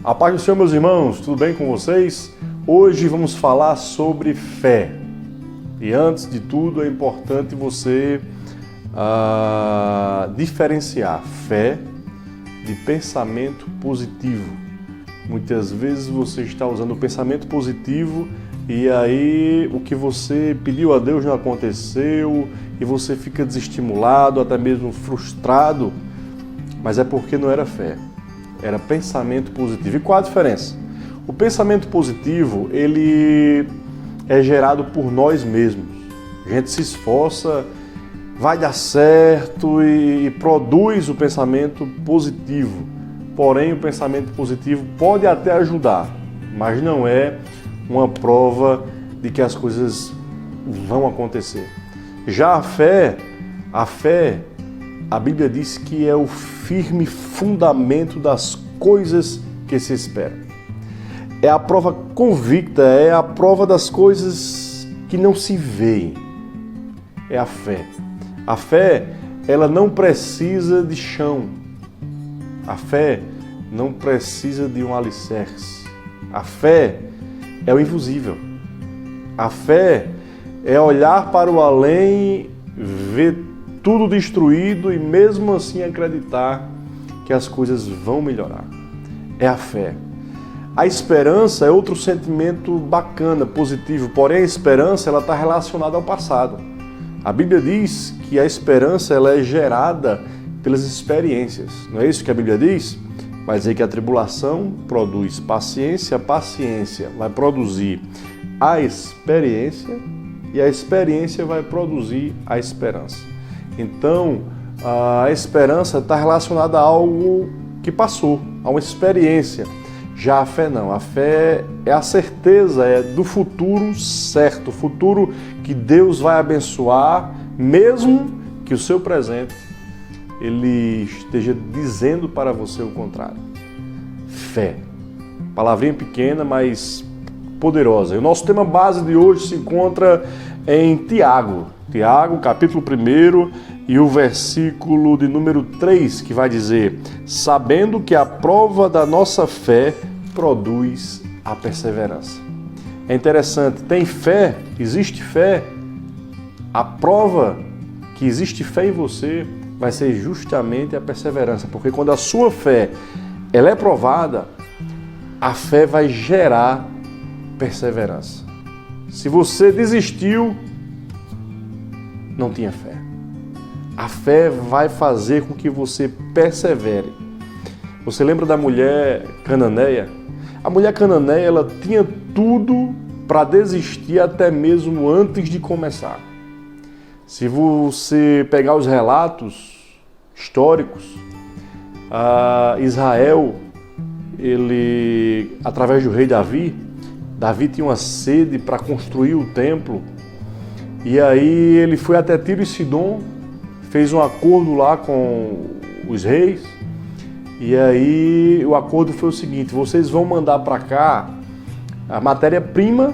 A paz do Senhor, meus irmãos, tudo bem com vocês? Hoje vamos falar sobre fé. E antes de tudo é importante você diferenciar fé de pensamento positivo. Muitas vezes você está usando o pensamento positivo e aí o que você pediu a Deus não aconteceu e você fica desestimulado, até mesmo frustrado, mas é porque não era fé. Era pensamento positivo. E qual a diferença? O pensamento positivo, ele é gerado por nós mesmos. A gente se esforça, vai dar certo e produz o pensamento positivo. Porém, o pensamento positivo pode até ajudar, mas não é uma prova de que as coisas vão acontecer. Já a Bíblia diz que é o firme fundamento das coisas que se esperam. É a prova convicta, é a prova das coisas que não se veem. É a fé. A fé, ela não precisa de chão. A fé não precisa de um alicerce. A fé é o invisível. A fé é olhar para o além, ver tudo destruído e mesmo assim acreditar que as coisas vão melhorar. É a fé. A esperança é outro sentimento bacana, positivo, porém a esperança ela está relacionada ao passado. A Bíblia diz que a esperança ela é gerada pelas experiências. Não é isso que a Bíblia diz? Vai dizer que a tribulação produz paciência, a paciência vai produzir a experiência e a experiência vai produzir a esperança. Então, a esperança está relacionada a algo que passou, a uma experiência. Já a fé não. A fé é a certeza, é do futuro certo, o futuro que Deus vai abençoar, mesmo que o seu presente ele esteja dizendo para você o contrário. Fé. Palavrinha pequena, mas poderosa. E o nosso tema base de hoje se encontra em Tiago. Tiago, capítulo 1 e o versículo de número 3, que vai dizer: sabendo que a prova da nossa fé produz a perseverança. É interessante, tem fé, existe fé, a prova que existe fé em você vai ser justamente a perseverança, porque quando a sua fé ela é provada, a fé vai gerar perseverança. Se você desistiu, não tinha fé. A fé vai fazer com que você persevere. Você lembra da mulher cananeia? A mulher cananeia ela tinha tudo para desistir até mesmo antes de começar. Se você pegar os relatos históricos, Israel, ele, através do rei Davi tinha uma sede para construir o templo, e aí ele foi até Tiro e Sidom, fez um acordo lá com os reis, e aí o acordo foi o seguinte: vocês vão mandar para cá a matéria-prima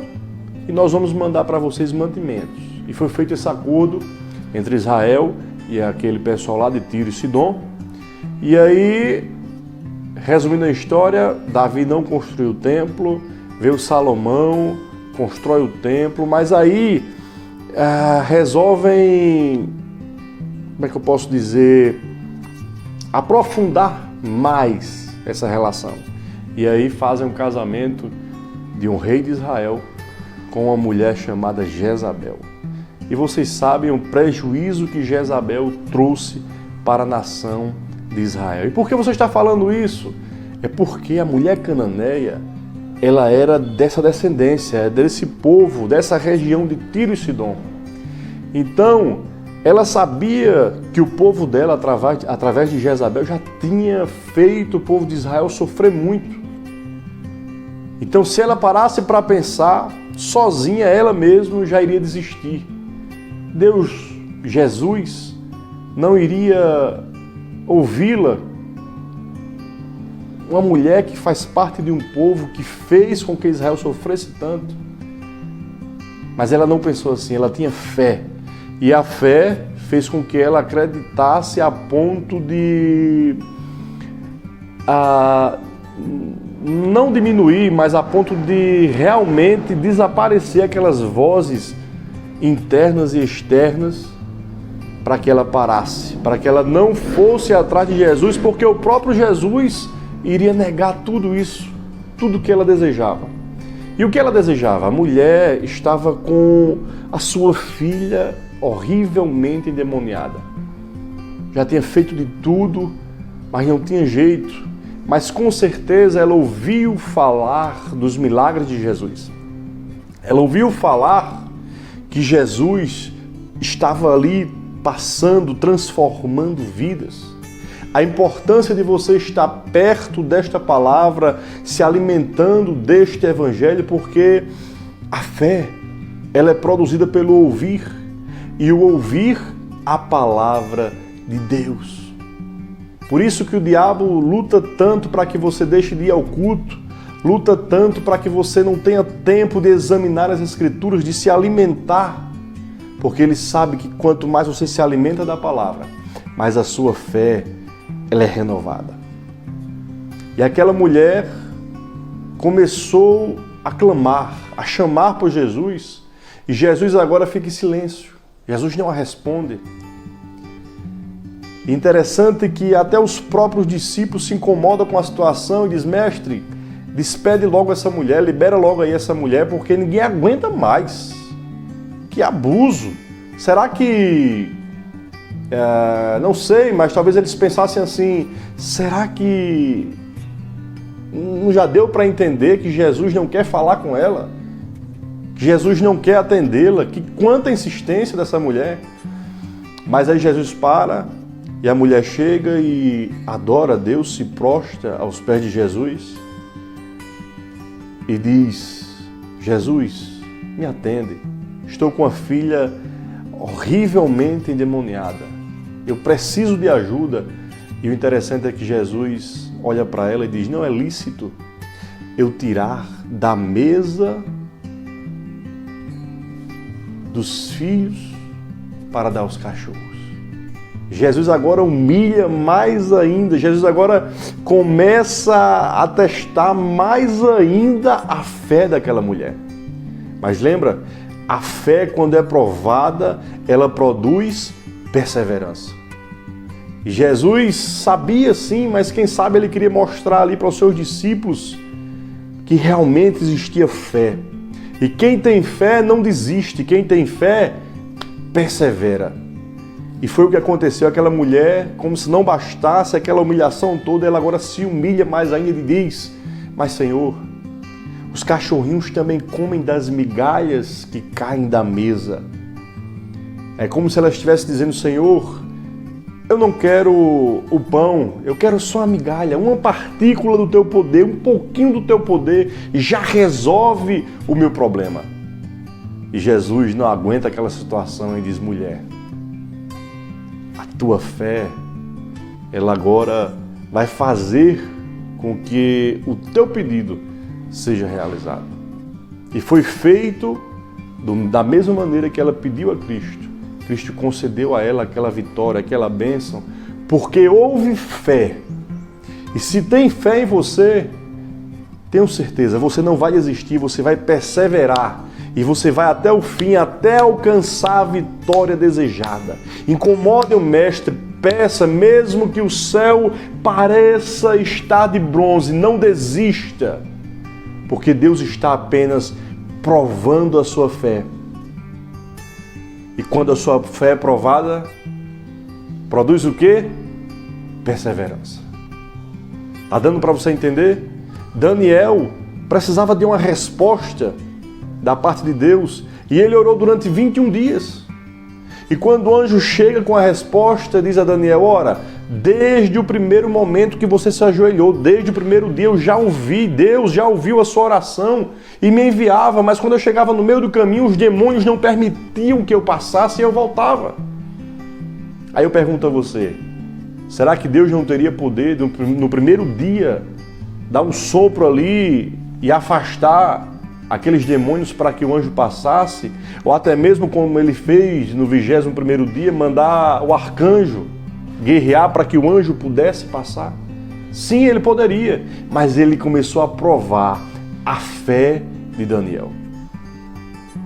e nós vamos mandar para vocês mantimentos. E foi feito esse acordo entre Israel e aquele pessoal lá de Tiro e Sidom. E aí, resumindo a história, Davi não construiu o templo, veio Salomão, constrói o templo, mas aí resolvem, como é que eu posso dizer, aprofundar mais essa relação. E aí fazem um casamento de um rei de Israel com uma mulher chamada Jezabel. E vocês sabem o prejuízo que Jezabel trouxe para a nação de Israel. E por que você está falando isso? É porque a mulher cananeia, ela era dessa descendência, desse povo, dessa região de Tiro e Sidom. Então, ela sabia que o povo dela, através de Jezabel, já tinha feito o povo de Israel sofrer muito. Então, se ela parasse para pensar, sozinha, ela mesma já iria desistir. Deus, Jesus, não iria ouvi-la. Uma mulher que faz parte de um povo que fez com que Israel sofresse tanto. Mas ela não pensou assim, ela tinha fé. E a fé fez com que ela acreditasse a ponto de não diminuir, mas a ponto de realmente desaparecer aquelas vozes internas e externas, para que ela parasse, para que ela não fosse atrás de Jesus, porque o próprio Jesus iria negar tudo isso, tudo que ela desejava. E o que ela desejava? A mulher estava com a sua filha horrivelmente endemoniada. Já tinha feito de tudo, mas não tinha jeito. Mas com certeza ela ouviu falar dos milagres de Jesus. Ela ouviu falar que Jesus estava ali passando, transformando vidas. A importância de você estar perto desta palavra, se alimentando deste evangelho, porque a fé, ela é produzida pelo ouvir, e o ouvir a palavra de Deus. Por isso que o diabo luta tanto para que você deixe de ir ao culto, luta tanto para que você não tenha tempo de examinar as Escrituras, de se alimentar, porque ele sabe que quanto mais você se alimenta da palavra, mais a sua fé, ela é renovada. E aquela mulher começou a clamar, a chamar por Jesus, e Jesus agora fica em silêncio. Jesus não a responde. Interessante que até os próprios discípulos se incomodam com a situação e diz: mestre, despede logo essa mulher, libera logo aí essa mulher, porque ninguém aguenta mais. Que abuso! Será que... não sei, mas talvez eles pensassem assim: será que não já deu para entender que Jesus não quer falar com ela? Que Jesus não quer atendê-la? Que quanta insistência dessa mulher! Mas aí Jesus para e a mulher chega e adora a Deus, se prostra aos pés de Jesus e diz: Jesus, me atende. Estou com a filha horrivelmente endemoniada. Eu preciso de ajuda. E o interessante é que Jesus olha para ela e diz: não é lícito eu tirar da mesa dos filhos para dar aos cachorros. Jesus agora humilha mais ainda. Jesus agora começa a testar mais ainda a fé daquela mulher. Mas lembra, a fé, quando é provada, ela produz perseverança. E Jesus sabia sim, mas quem sabe ele queria mostrar ali para os seus discípulos que realmente existia fé. E quem tem fé não desiste, quem tem fé persevera. E foi o que aconteceu. Aquela mulher, como se não bastasse aquela humilhação toda, ela agora se humilha mais ainda e diz: mas Senhor, os cachorrinhos também comem das migalhas que caem da mesa. É como se ela estivesse dizendo: Senhor, eu não quero o pão, eu quero só a migalha, uma partícula do teu poder, um pouquinho do teu poder já resolve o meu problema. E Jesus não aguenta aquela situação e diz: mulher, a tua fé, ela agora vai fazer com que o teu pedido seja realizado. E foi feito da mesma maneira que ela pediu a Cristo. Cristo concedeu a ela aquela vitória, aquela bênção, porque houve fé. E se tem fé em você, tenho certeza, você não vai desistir, você vai perseverar. E você vai até o fim, até alcançar a vitória desejada. Incomode o mestre, peça, mesmo que o céu pareça estar de bronze, não desista. Porque Deus está apenas provando a sua fé. E quando a sua fé é provada, produz o quê? Perseverança. Está dando para você entender? Daniel precisava de uma resposta da parte de Deus, e ele orou durante 21 dias. E quando o anjo chega com a resposta, diz a Daniel: ora, desde o primeiro momento que você se ajoelhou, desde o primeiro dia eu já ouvi, Deus já ouviu a sua oração e me enviava, mas quando eu chegava no meio do caminho, os demônios não permitiam que eu passasse e eu voltava. Aí eu pergunto a você, será que Deus não teria poder no primeiro dia dar um sopro ali e afastar aqueles demônios para que o anjo passasse? Ou até mesmo como ele fez no 21º dia, mandar o arcanjo guerrear para que o anjo pudesse passar? Sim, ele poderia, mas ele começou a provar a fé de Daniel.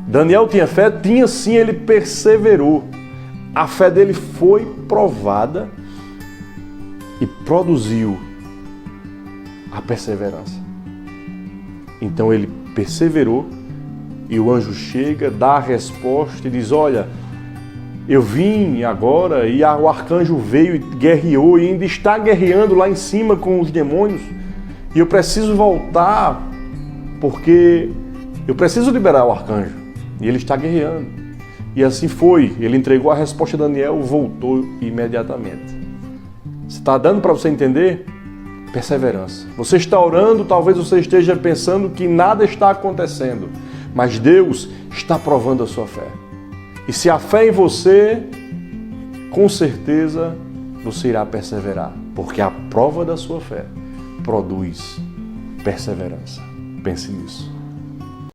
Daniel tinha fé? Tinha sim, ele perseverou. A fé dele foi provada e produziu a perseverança. Então ele perseverou e o anjo chega, dá a resposta e diz: olha, eu vim agora e o arcanjo veio e guerreou e ainda está guerreando lá em cima com os demônios e eu preciso voltar porque eu preciso liberar o arcanjo e ele está guerreando. E assim foi, ele entregou a resposta a Daniel, voltou imediatamente. Está dando para você entender? Perseverança. Você está orando, talvez você esteja pensando que nada está acontecendo, mas Deus está provando a sua fé. E se a fé em você, com certeza você irá perseverar, porque a prova da sua fé produz perseverança. Pense nisso.